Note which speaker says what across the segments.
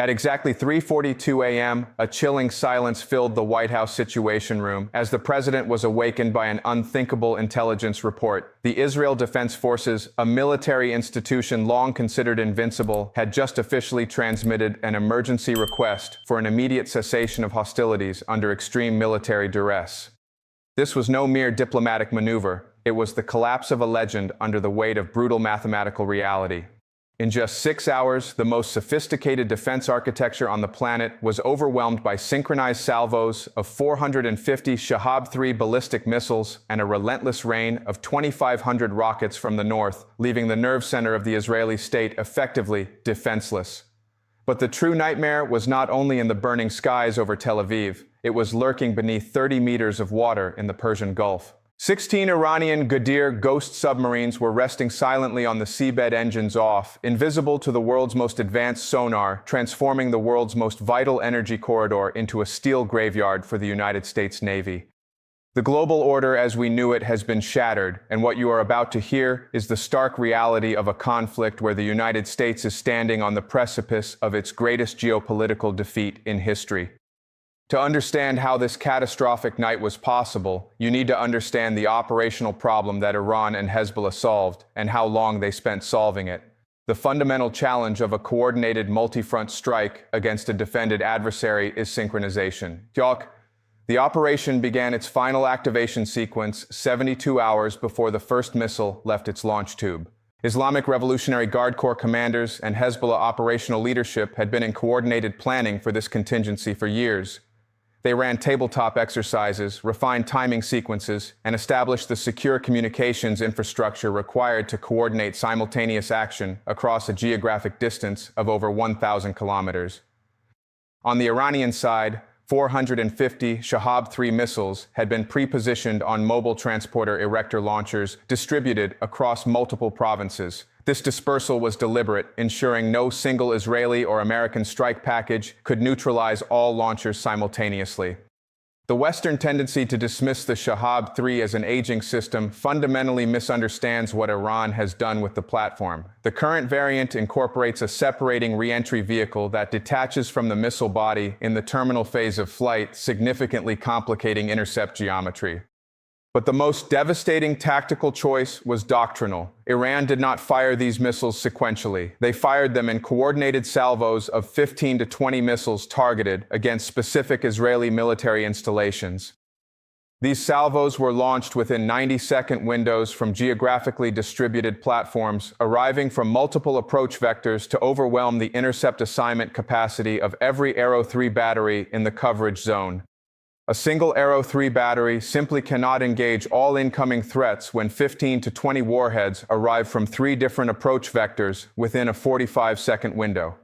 Speaker 1: At exactly 3:42 a.m., a chilling silence filled the White House Situation Room as the president was awakened by an unthinkable intelligence report. The Israel Defense Forces, a military institution long considered invincible, had just officially transmitted an emergency request for an immediate cessation of hostilities under extreme military duress. This was no mere diplomatic maneuver. It was the collapse of a legend under the weight of brutal mathematical reality. In just 6 hours, the most sophisticated defense architecture on the planet was overwhelmed by synchronized salvos of 450 Shahab-3 ballistic missiles and a relentless rain of 2,500 rockets from the north, leaving the nerve center of the Israeli state effectively defenseless. But the true nightmare was not only in the burning skies over Tel Aviv, it was lurking beneath 30 meters of water in the Persian Gulf. 16 Iranian Ghadir ghost submarines were resting silently on the seabed, engines off, invisible to the world's most advanced sonar, transforming the world's most vital energy corridor into a steel graveyard for the United States Navy. The global order as we knew it has been shattered, and what you are about to hear is the stark reality of a conflict where the United States is standing on the precipice of its greatest geopolitical defeat in history. To understand how this catastrophic night was possible, you need to understand the operational problem that Iran and Hezbollah solved and how long they spent solving it. The fundamental challenge of a coordinated multi-front strike against a defended adversary is synchronization. The operation began its final activation sequence 72 hours before the first missile left its launch tube. Islamic Revolutionary Guard Corps commanders and Hezbollah operational leadership had been in coordinated planning for this contingency for years. They ran tabletop exercises, refined timing sequences, and established the secure communications infrastructure required to coordinate simultaneous action across a geographic distance of over 1,000 kilometers. On the Iranian side, 450 Shahab-3 missiles had been pre-positioned on mobile transporter erector launchers distributed across multiple provinces. This dispersal was deliberate, ensuring no single Israeli or American strike package could neutralize all launchers simultaneously. The Western tendency to dismiss the Shahab-3 as an aging system fundamentally misunderstands what Iran has done with the platform. The current variant incorporates a separating re-entry vehicle that detaches from the missile body in the terminal phase of flight, significantly complicating intercept geometry. But the most devastating tactical choice was doctrinal. Iran did not fire these missiles sequentially. They fired them in coordinated salvos of 15 to 20 missiles targeted against specific Israeli military installations. These salvos were launched within 90-second windows from geographically distributed platforms, arriving from multiple approach vectors to overwhelm the intercept assignment capacity of every Arrow 3 battery in the coverage zone. A single Arrow 3 battery simply cannot engage all incoming threats when 15 to 20 warheads arrive from 3 different approach vectors within a 45-second window.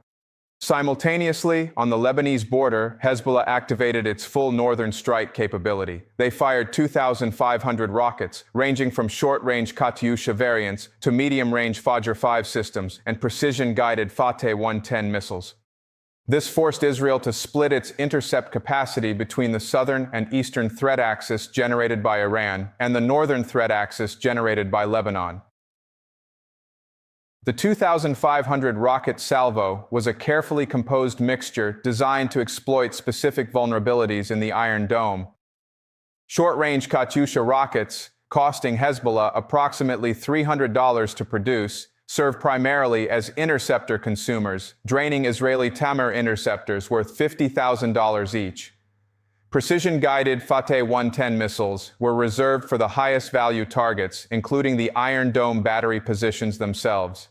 Speaker 1: Simultaneously, on the Lebanese border, Hezbollah activated its full northern strike capability. They fired 2,500 rockets, ranging from short-range Katyusha variants to medium-range Fajr 5 systems and precision-guided Fateh 110 missiles. This forced Israel to split its intercept capacity between the southern and eastern threat axis generated by Iran and the northern threat axis generated by Lebanon. The 2,500 rocket salvo was a carefully composed mixture designed to exploit specific vulnerabilities in the Iron Dome. Short-range Katyusha rockets, costing Hezbollah approximately $300 to produce, serve primarily as interceptor consumers, draining Israeli Tamir interceptors worth $50,000 each. Precision-guided Fateh 110 missiles were reserved for the highest value targets, including the Iron Dome battery positions themselves.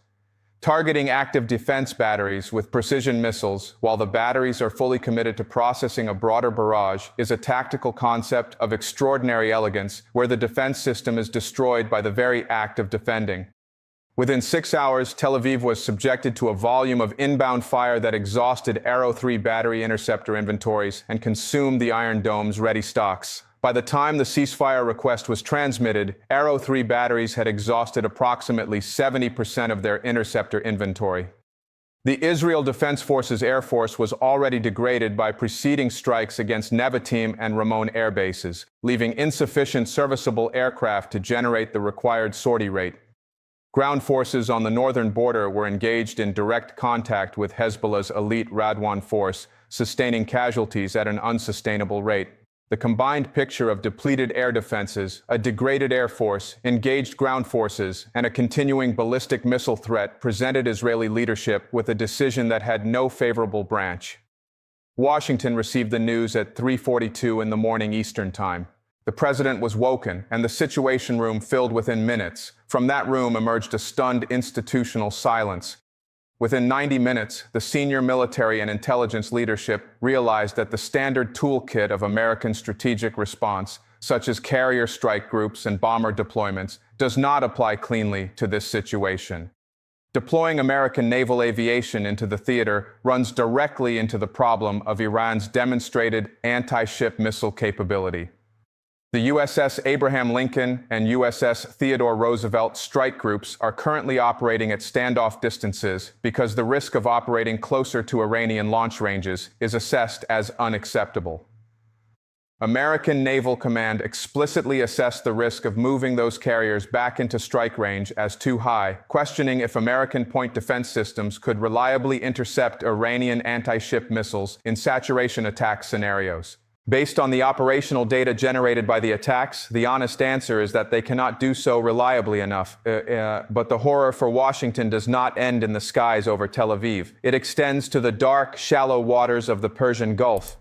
Speaker 1: Targeting active defense batteries with precision missiles, while the batteries are fully committed to processing a broader barrage, is a tactical concept of extraordinary elegance where the defense system is destroyed by the very act of defending. Within 6 hours, Tel Aviv was subjected to a volume of inbound fire that exhausted Arrow 3 battery interceptor inventories and consumed the Iron Dome's ready stocks. By the time the ceasefire request was transmitted, Arrow 3 batteries had exhausted approximately 70% of their interceptor inventory. The Israel Defense Forces Air Force was already degraded by preceding strikes against Nevatim and Ramon air bases, leaving insufficient serviceable aircraft to generate the required sortie rate. Ground forces on the northern border were engaged in direct contact with Hezbollah's elite Radwan force, sustaining casualties at an unsustainable rate. The combined picture of depleted air defenses, a degraded air force, engaged ground forces, and a continuing ballistic missile threat presented Israeli leadership with a decision that had no favorable branch. Washington received the news at 3:42 in the morning Eastern Time. The president was woken, and the Situation Room filled within minutes. From that room emerged a stunned institutional silence. Within 90 minutes, the senior military and intelligence leadership realized that the standard toolkit of American strategic response, such as carrier strike groups and bomber deployments, does not apply cleanly to this situation. Deploying American naval aviation into the theater runs directly into the problem of Iran's demonstrated anti-ship missile capability. The USS Abraham Lincoln and USS Theodore Roosevelt strike groups are currently operating at standoff distances because the risk of operating closer to Iranian launch ranges is assessed as unacceptable. American Naval Command explicitly assessed the risk of moving those carriers back into strike range as too high, questioning if American point defense systems could reliably intercept Iranian anti-ship missiles in saturation attack scenarios. Based on the operational data generated by the attacks, the honest answer is that they cannot do so reliably enough. But the horror for Washington does not end in the skies over Tel Aviv. It extends to the dark, shallow waters of the Persian Gulf.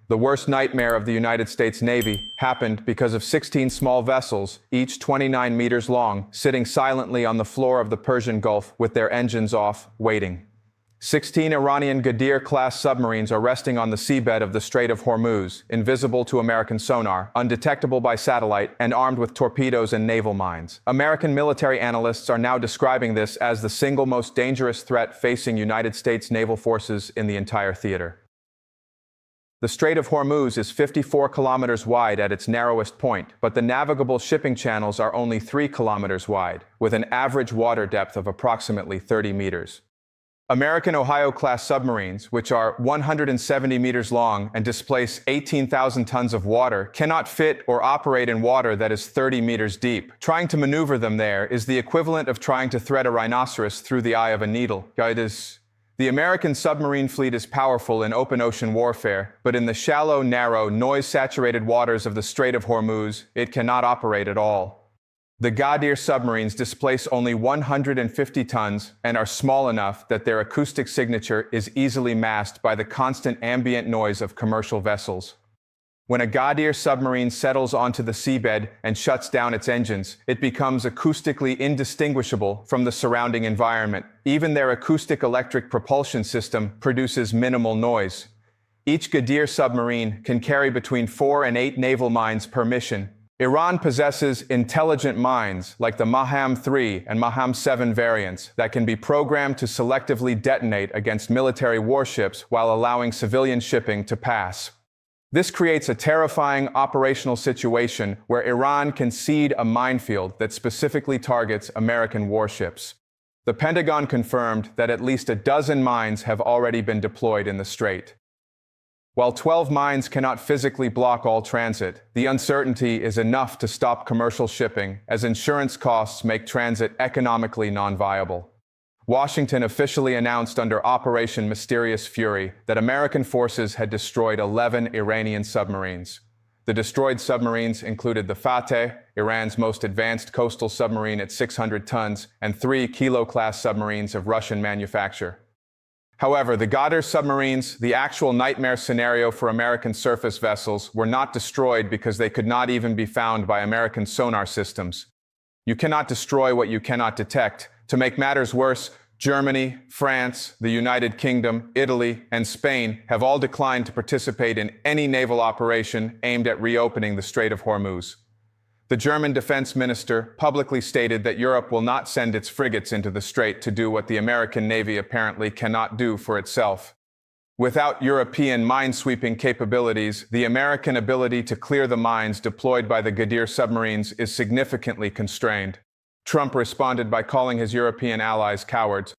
Speaker 1: The worst nightmare of the United States Navy happened because of 16 small vessels, each 29 meters long, sitting silently on the floor of the Persian Gulf with their engines off, waiting. 16 Iranian Ghadir-class submarines are resting on the seabed of the Strait of Hormuz, invisible to American sonar, undetectable by satellite, and armed with torpedoes and naval mines. American military analysts are now describing this as the single most dangerous threat facing United States naval forces in the entire theater. The Strait of Hormuz is 54 kilometers wide at its narrowest point, but the navigable shipping channels are only 3 kilometers wide, with an average water depth of approximately 30 meters. American Ohio-class submarines, which are 170 meters long and displace 18,000 tons of water, cannot fit or operate in water that is 30 meters deep. Trying to maneuver them there is the equivalent of trying to thread a rhinoceros through the eye of a needle. The American submarine fleet is powerful in open ocean warfare, but in the shallow, narrow, noise-saturated waters of the Strait of Hormuz, it cannot operate at all. The Ghadir submarines displace only 150 tons and are small enough that their acoustic signature is easily masked by the constant ambient noise of commercial vessels. When a Ghadir submarine settles onto the seabed and shuts down its engines, it becomes acoustically indistinguishable from the surrounding environment. Even their acoustic electric propulsion system produces minimal noise. Each Ghadir submarine can carry between 4 and 8 naval mines per mission. Iran possesses intelligent mines like the Maham 3 and Maham 7 variants that can be programmed to selectively detonate against military warships while allowing civilian shipping to pass. This creates a terrifying operational situation where Iran can seed a minefield that specifically targets American warships. The Pentagon confirmed that at least a dozen mines have already been deployed in the strait. While 12 mines cannot physically block all transit, the uncertainty is enough to stop commercial shipping, as insurance costs make transit economically non-viable. Washington officially announced under Operation Mysterious Fury that American forces had destroyed 11 Iranian submarines. The destroyed submarines included the Fateh, Iran's most advanced coastal submarine at 600 tons, and 3 Kilo-class submarines of Russian manufacture. However, the Ghadir submarines, the actual nightmare scenario for American surface vessels, were not destroyed because they could not even be found by American sonar systems. You cannot destroy what you cannot detect. To make matters worse, Germany, France, the United Kingdom, Italy, and Spain have all declined to participate in any naval operation aimed at reopening the Strait of Hormuz. The German defense minister publicly stated that Europe will not send its frigates into the strait to do what the American Navy apparently cannot do for itself. Without European minesweeping capabilities, the American ability to clear the mines deployed by the Ghadir submarines is significantly constrained. Trump responded by calling his European allies cowards.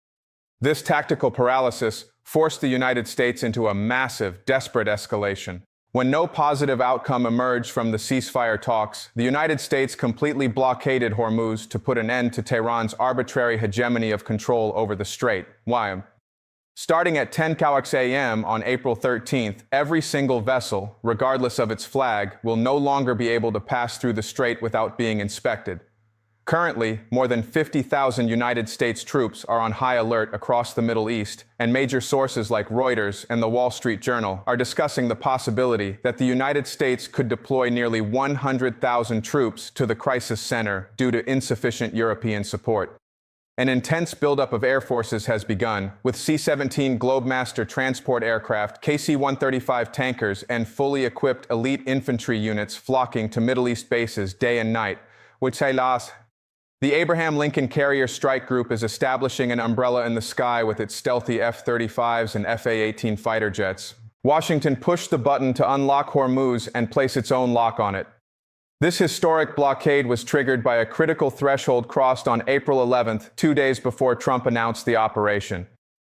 Speaker 1: This tactical paralysis forced the United States into a massive, desperate escalation. When no positive outcome emerged from the ceasefire talks, the United States completely blockaded Hormuz to put an end to Tehran's arbitrary hegemony of control over the strait. Why? Starting at 10 a.m. on April 13th, every single vessel, regardless of its flag, will no longer be able to pass through the strait without being inspected. Currently, more than 50,000 United States troops are on high alert across the Middle East, and major sources like Reuters and the Wall Street Journal are discussing the possibility that the United States could deploy nearly 100,000 troops to the crisis center due to insufficient European support. An intense buildup of air forces has begun, with C-17 Globemaster transport aircraft, KC-135 tankers, and fully equipped elite infantry units flocking to Middle East bases day and night, which the Abraham Lincoln Carrier Strike Group is establishing an umbrella in the sky with its stealthy F-35s and F-A-18 fighter jets. Washington pushed the button to unlock Hormuz and place its own lock on it. This historic blockade was triggered by a critical threshold crossed on April 11th, 2 days before Trump announced the operation.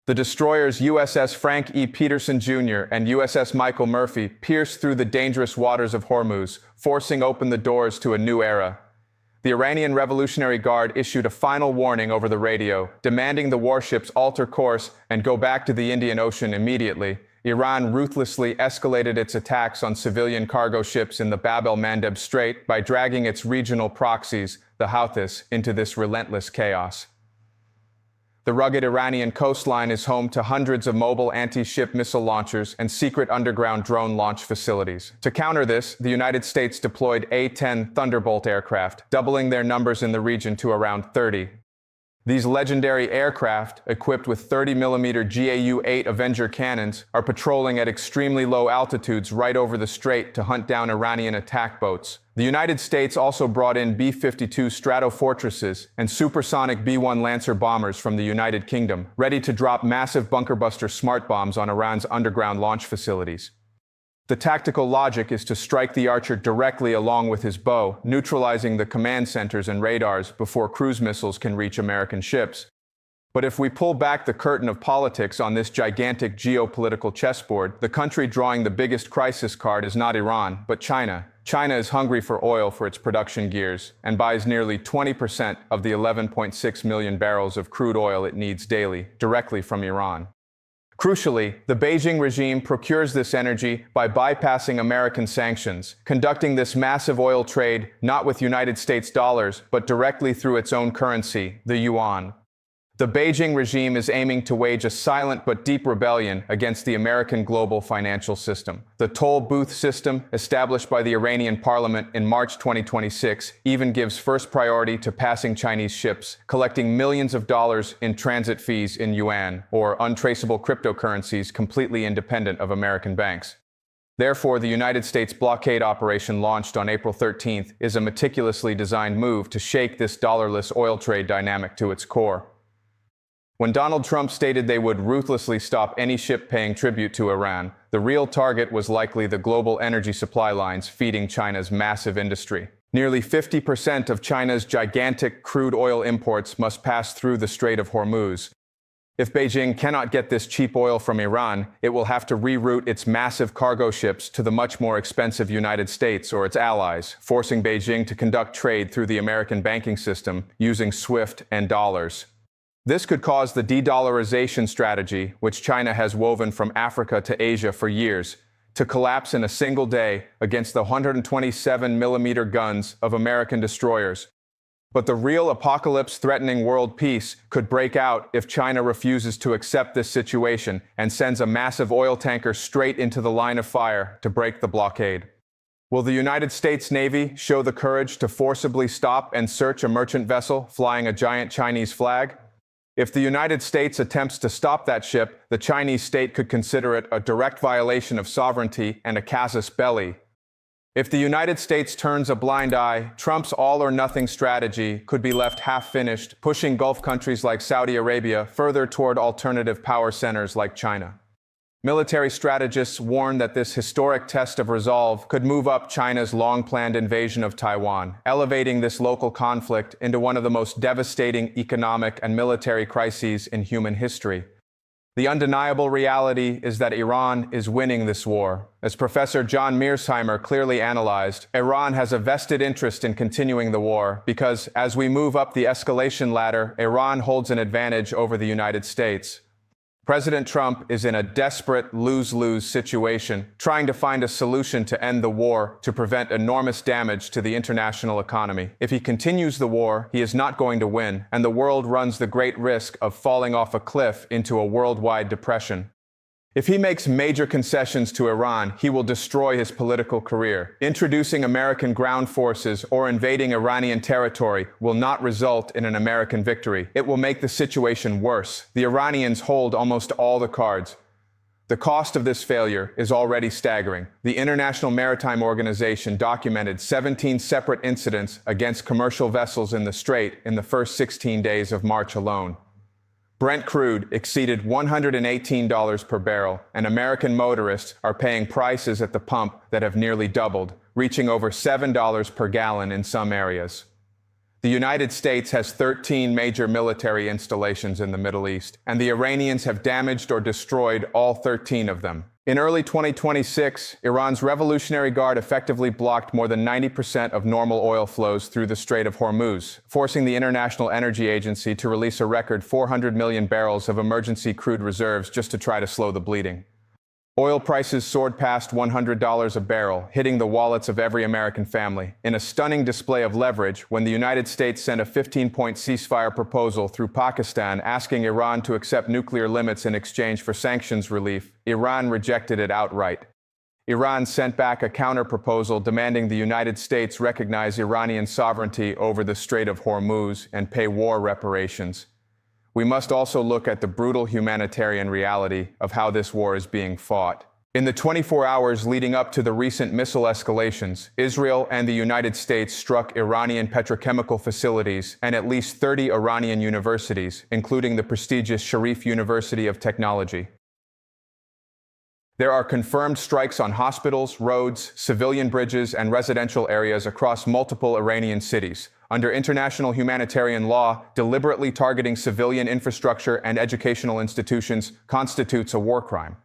Speaker 1: The destroyers USS Frank E. Peterson Jr. and USS Michael Murphy pierced through the dangerous waters of Hormuz, forcing open the doors to a new era. The Iranian Revolutionary Guard issued a final warning over the radio, demanding the warships alter course and go back to the Indian Ocean immediately. Iran ruthlessly escalated its attacks on civilian cargo ships in the Bab el-Mandeb Strait by dragging its regional proxies, the Houthis, into this relentless chaos. The rugged Iranian coastline is home to hundreds of mobile anti-ship missile launchers and secret underground drone launch facilities. To counter this, the United States deployed A-10 Thunderbolt aircraft, doubling their numbers in the region to around 30. These legendary aircraft, equipped with 30mm GAU-8 Avenger cannons, are patrolling at extremely low altitudes right over the strait to hunt down Iranian attack boats. The United States also brought in B-52 Stratofortresses and supersonic B-1 Lancer bombers from the United Kingdom, ready to drop massive bunker-buster smart bombs on Iran's underground launch facilities. The tactical logic is to strike the Archer directly along with his bow, neutralizing the command centers and radars before cruise missiles can reach American ships. But if we pull back the curtain of politics on this gigantic geopolitical chessboard, the country drawing the biggest crisis card is not Iran, but China. China is hungry for oil for its production gears and buys nearly 20% of the 11.6 million barrels of crude oil it needs daily, directly from Iran. Crucially, the Beijing regime procures this energy by bypassing American sanctions, conducting this massive oil trade not with United States dollars, but directly through its own currency, the yuan. The Beijing regime is aiming to wage a silent but deep rebellion against the American global financial system. The toll booth system, established by the Iranian parliament in March 2026, even gives first priority to passing Chinese ships, collecting millions of dollars in transit fees in yuan, or untraceable cryptocurrencies completely independent of American banks. Therefore, the United States blockade operation launched on April 13th is a meticulously designed move to shake this dollarless oil trade dynamic to its core. When Donald Trump stated they would ruthlessly stop any ship paying tribute to Iran, the real target was likely the global energy supply lines feeding China's massive industry. Nearly 50% of China's gigantic crude oil imports must pass through the Strait of Hormuz. If Beijing cannot get this cheap oil from Iran, it will have to reroute its massive cargo ships to the much more expensive United States or its allies, forcing Beijing to conduct trade through the American banking system using SWIFT and dollars. This could cause the de-dollarization strategy, which China has woven from Africa to Asia for years, to collapse in a single day against the 127mm guns of American destroyers. But the real apocalypse-threatening world peace could break out if China refuses to accept this situation and sends a massive oil tanker straight into the line of fire to break the blockade. Will the United States Navy show the courage to forcibly stop and search a merchant vessel flying a giant Chinese flag? If the United States attempts to stop that ship, the Chinese state could consider it a direct violation of sovereignty and a casus belli. If the United States turns a blind eye, Trump's all-or-nothing strategy could be left half-finished, pushing Gulf countries like Saudi Arabia further toward alternative power centers like China. Military strategists warn that this historic test of resolve could move up China's long-planned invasion of Taiwan, elevating this local conflict into one of the most devastating economic and military crises in human history. The undeniable reality is that Iran is winning this war. As Professor John Mearsheimer clearly analyzed, Iran has a vested interest in continuing the war because, as we move up the escalation ladder, Iran holds an advantage over the United States. President Trump is in a desperate lose-lose situation, trying to find a solution to end the war to prevent enormous damage to the international economy. If he continues the war, he is not going to win, and the world runs the great risk of falling off a cliff into a worldwide depression. If he makes major concessions to Iran, he will destroy his political career. Introducing American ground forces or invading Iranian territory will not result in an American victory. It will make the situation worse. The Iranians hold almost all the cards. The cost of this failure is already staggering. The International Maritime Organization documented 17 separate incidents against commercial vessels in the Strait in the first 16 days of March alone. Brent crude exceeded $118 per barrel, and American motorists are paying prices at the pump that have nearly doubled, reaching over $7 per gallon in some areas. The United States has 13 major military installations in the Middle East, and the Iranians have damaged or destroyed all 13 of them. In early 2026, Iran's Revolutionary Guard effectively blocked more than 90% of normal oil flows through the Strait of Hormuz, forcing the International Energy Agency to release a record 400 million barrels of emergency crude reserves just to try to slow the bleeding. Oil prices soared past $100 a barrel, hitting the wallets of every American family, in a stunning display of leverage when the United States sent a 15-point ceasefire proposal through Pakistan asking Iran to accept nuclear limits in exchange for sanctions relief. Iran rejected it outright. Iran sent back a counter-proposal demanding the United States recognize Iranian sovereignty over the Strait of Hormuz and pay war reparations. We must also look at the brutal humanitarian reality of how this war is being fought. In the 24 hours leading up to the recent missile escalations, Israel and the United States struck Iranian petrochemical facilities and at least 30 Iranian universities, including the prestigious Sharif University of Technology. There are confirmed strikes on hospitals, roads, civilian bridges, and residential areas across multiple Iranian cities. Under international humanitarian law, deliberately targeting civilian infrastructure and educational institutions constitutes a war crime.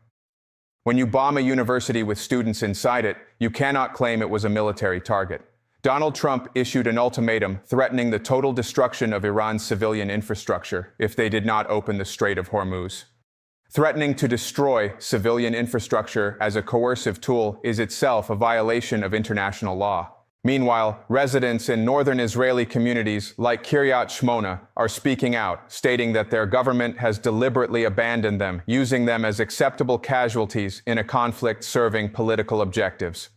Speaker 1: When you bomb a university with students inside it, you cannot claim it was a military target. Donald Trump issued an ultimatum threatening the total destruction of Iran's civilian infrastructure if they did not open the Strait of Hormuz. Threatening to destroy civilian infrastructure as a coercive tool is itself a violation of international law. Meanwhile, residents in northern Israeli communities like Kiryat Shmona are speaking out, stating that their government has deliberately abandoned them, using them as acceptable casualties in a conflict serving political objectives.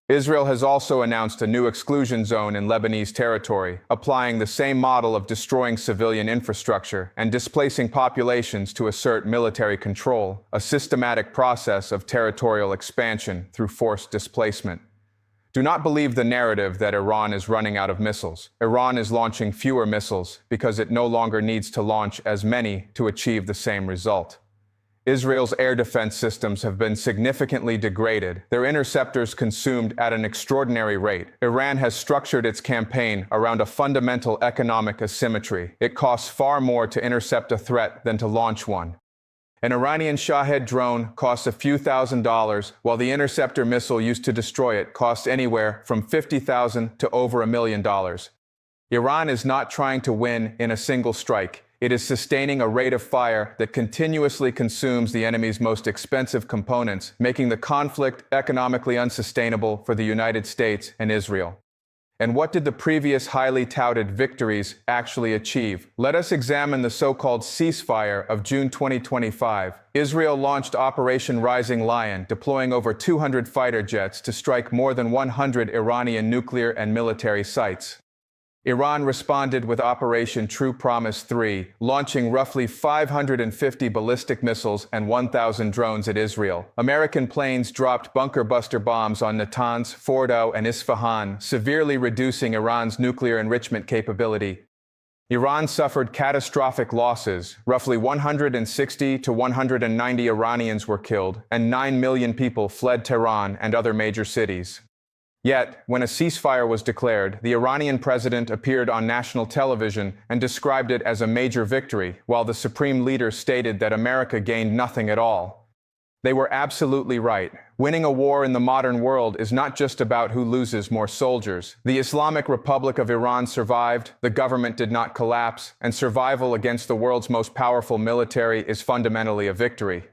Speaker 1: Israel has also announced a new exclusion zone in Lebanese territory, applying the same model of destroying civilian infrastructure and displacing populations to assert military control, a systematic process of territorial expansion through forced displacement. Do not believe the narrative that Iran is running out of missiles. Iran is launching fewer missiles because it no longer needs to launch as many to achieve the same result. Israel's air defense systems have been significantly degraded, their interceptors consumed at an extraordinary rate. Iran has structured its campaign around a fundamental economic asymmetry. It costs far more to intercept a threat than to launch one. An Iranian Shahed drone costs a few $1,000s, while the interceptor missile used to destroy it costs anywhere from $50,000 to over $1 million. Iran is not trying to win in a single strike. It is sustaining a rate of fire that continuously consumes the enemy's most expensive components, making the conflict economically unsustainable for the United States and Israel. And what did the previous highly touted victories actually achieve? Let us examine the so-called ceasefire of June 2025. Israel launched Operation Rising Lion, deploying over 200 fighter jets to strike more than 100 Iranian nuclear and military sites. Iran responded with Operation True Promise 3, launching roughly 550 ballistic missiles and 1,000 drones at Israel. American planes dropped bunker-buster bombs on Natanz, Fordow, and Isfahan, severely reducing Iran's nuclear enrichment capability. Iran suffered catastrophic losses. Roughly 160 to 190 Iranians were killed, and 9 million people fled Tehran and other major cities. Yet, when a ceasefire was declared, the Iranian president appeared on national television and described it as a major victory, while the supreme leader stated that America gained nothing at all. They were absolutely right. Winning a war in the modern world is not just about who loses more soldiers. The Islamic Republic of Iran survived, the government did not collapse, and survival against the world's most powerful military is fundamentally a victory.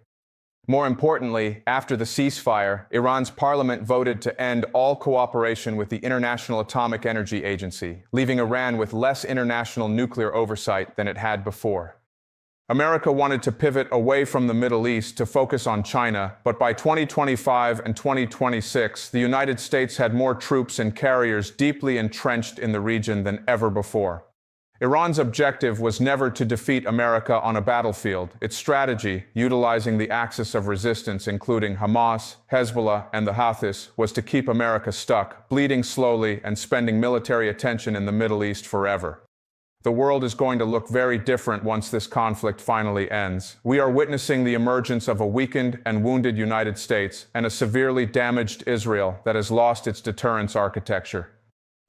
Speaker 1: More importantly, after the ceasefire, Iran's parliament voted to end all cooperation with the International Atomic Energy Agency, leaving Iran with less international nuclear oversight than it had before. America wanted to pivot away from the Middle East to focus on China, but by 2025 and 2026, the United States had more troops and carriers deeply entrenched in the region than ever before. Iran's objective was never to defeat America on a battlefield. Its strategy, utilizing the axis of resistance including Hamas, Hezbollah, and the Houthis, was to keep America stuck, bleeding slowly, and spending military attention in the Middle East forever. The world is going to look very different once this conflict finally ends. We are witnessing the emergence of a weakened and wounded United States and a severely damaged Israel that has lost its deterrence architecture.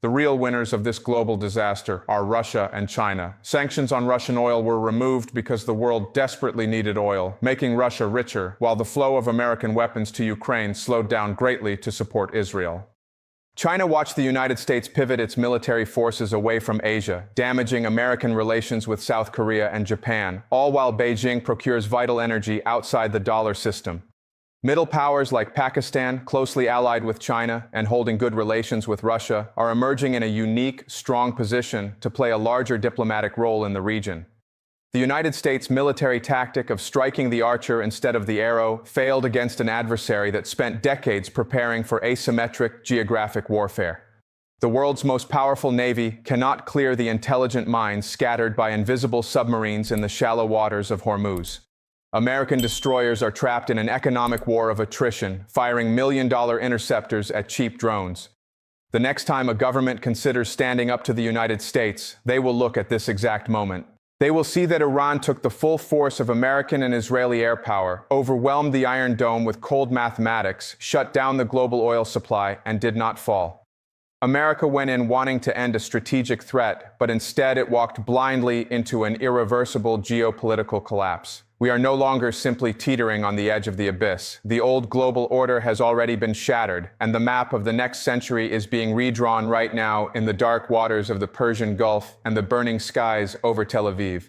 Speaker 1: The real winners of this global disaster are Russia and China. Sanctions on Russian oil were removed because the world desperately needed oil, making Russia richer, while the flow of American weapons to Ukraine slowed down greatly to support Israel. China watched the United States pivot its military forces away from Asia, damaging American relations with South Korea and Japan, all while Beijing procures vital energy outside the dollar system. Middle powers like Pakistan, closely allied with China and holding good relations with Russia, are emerging in a unique, strong position to play a larger diplomatic role in the region. The United States' military tactic of striking the archer instead of the arrow failed against an adversary that spent decades preparing for asymmetric geographic warfare. The world's most powerful navy cannot clear the intelligent minds scattered by invisible submarines in the shallow waters of Hormuz. American destroyers are trapped in an economic war of attrition, firing million-dollar interceptors at cheap drones. The next time a government considers standing up to the United States, they will look at this exact moment. They will see that Iran took the full force of American and Israeli air power, overwhelmed the Iron Dome with cold mathematics, shut down the global oil supply, and did not fall. America went in wanting to end a strategic threat, but instead it walked blindly into an irreversible geopolitical collapse. We are no longer simply teetering on the edge of the abyss. The old global order has already been shattered, and the map of the next century is being redrawn right now in the dark waters of the Persian Gulf and the burning skies over Tel Aviv.